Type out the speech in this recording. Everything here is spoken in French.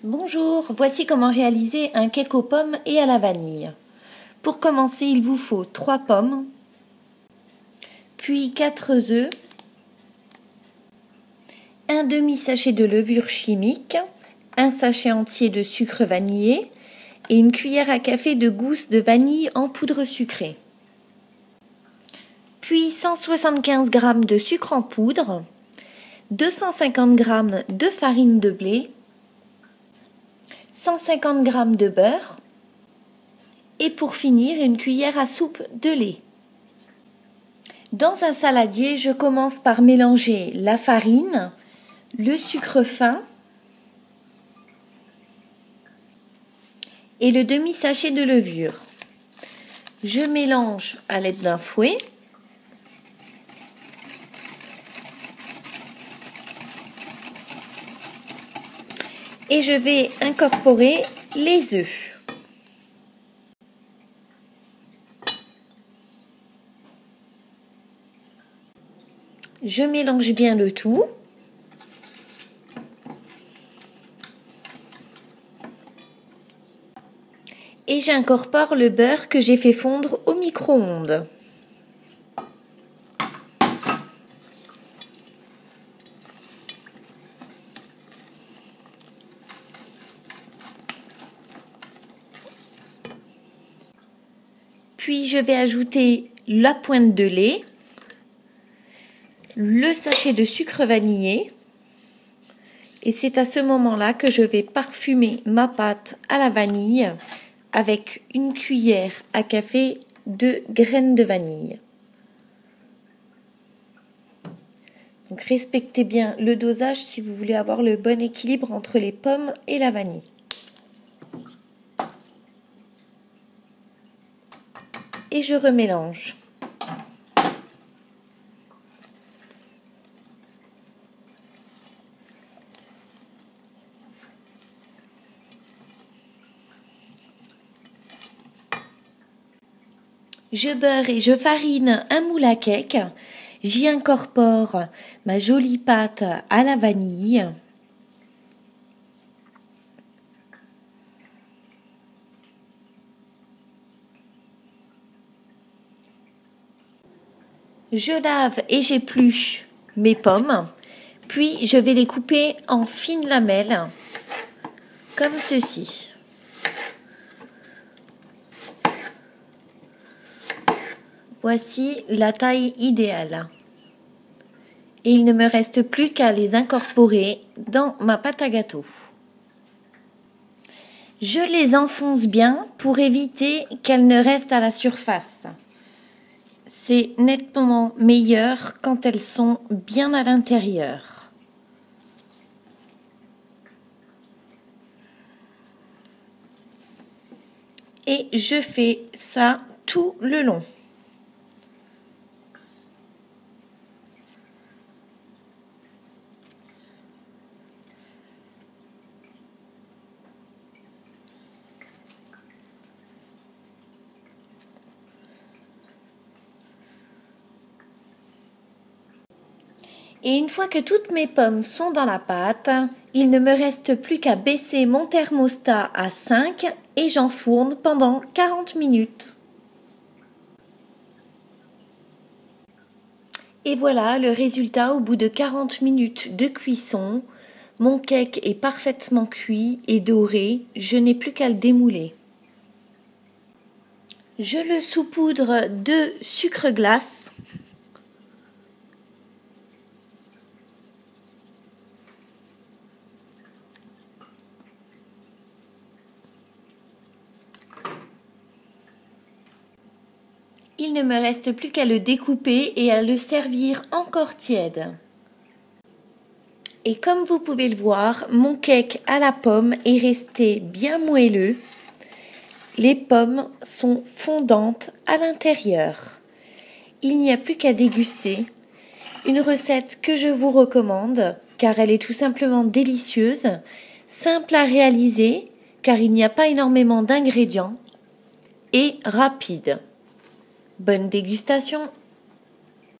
Bonjour, voici comment réaliser un cake aux pommes et à la vanille. Pour commencer, il vous faut 3 pommes, puis 4 œufs, un demi-sachet de levure chimique, un sachet entier de sucre vanillé et une cuillère à café de gousse de vanille en poudre sucrée. Puis 175 g de sucre en poudre, 250 g de farine de blé, 150 g de beurre et pour finir une cuillère à soupe de lait. Dans un saladier, je commence par mélanger la farine, le sucre fin et le demi-sachet de levure. Je mélange à l'aide d'un fouet. Et je vais incorporer les œufs. Je mélange bien le tout. Et j'incorpore le beurre que j'ai fait fondre au micro-ondes. Puis je vais ajouter la pointe de lait, le sachet de sucre vanillé et c'est à ce moment-là que je vais parfumer ma pâte à la vanille avec une cuillère à café de graines de vanille. Donc respectez bien le dosage si vous voulez avoir le bon équilibre entre les pommes et la vanille. Et je remélange. Je beurre et je farine un moule à cake. J'y incorpore ma jolie pâte à la vanille. Je lave et j'épluche mes pommes, puis je vais les couper en fines lamelles, comme ceci. Voici la taille idéale. Et il ne me reste plus qu'à les incorporer dans ma pâte à gâteau. Je les enfonce bien pour éviter qu'elles ne restent à la surface. C'est nettement meilleur quand elles sont bien à l'intérieur. Et je fais ça tout le long. Et une fois que toutes mes pommes sont dans la pâte, il ne me reste plus qu'à baisser mon thermostat à 5 et j'enfourne pendant 40 minutes. Et voilà le résultat au bout de 40 minutes de cuisson. Mon cake est parfaitement cuit et doré, je n'ai plus qu'à le démouler. Je le saupoudre de sucre glace. Il ne me reste plus qu'à le découper et à le servir encore tiède. Et comme vous pouvez le voir, mon cake à la pomme est resté bien moelleux. Les pommes sont fondantes à l'intérieur. Il n'y a plus qu'à déguster. Une recette que je vous recommande car elle est tout simplement délicieuse, simple à réaliser car il n'y a pas énormément d'ingrédients et rapide. Bonne dégustation!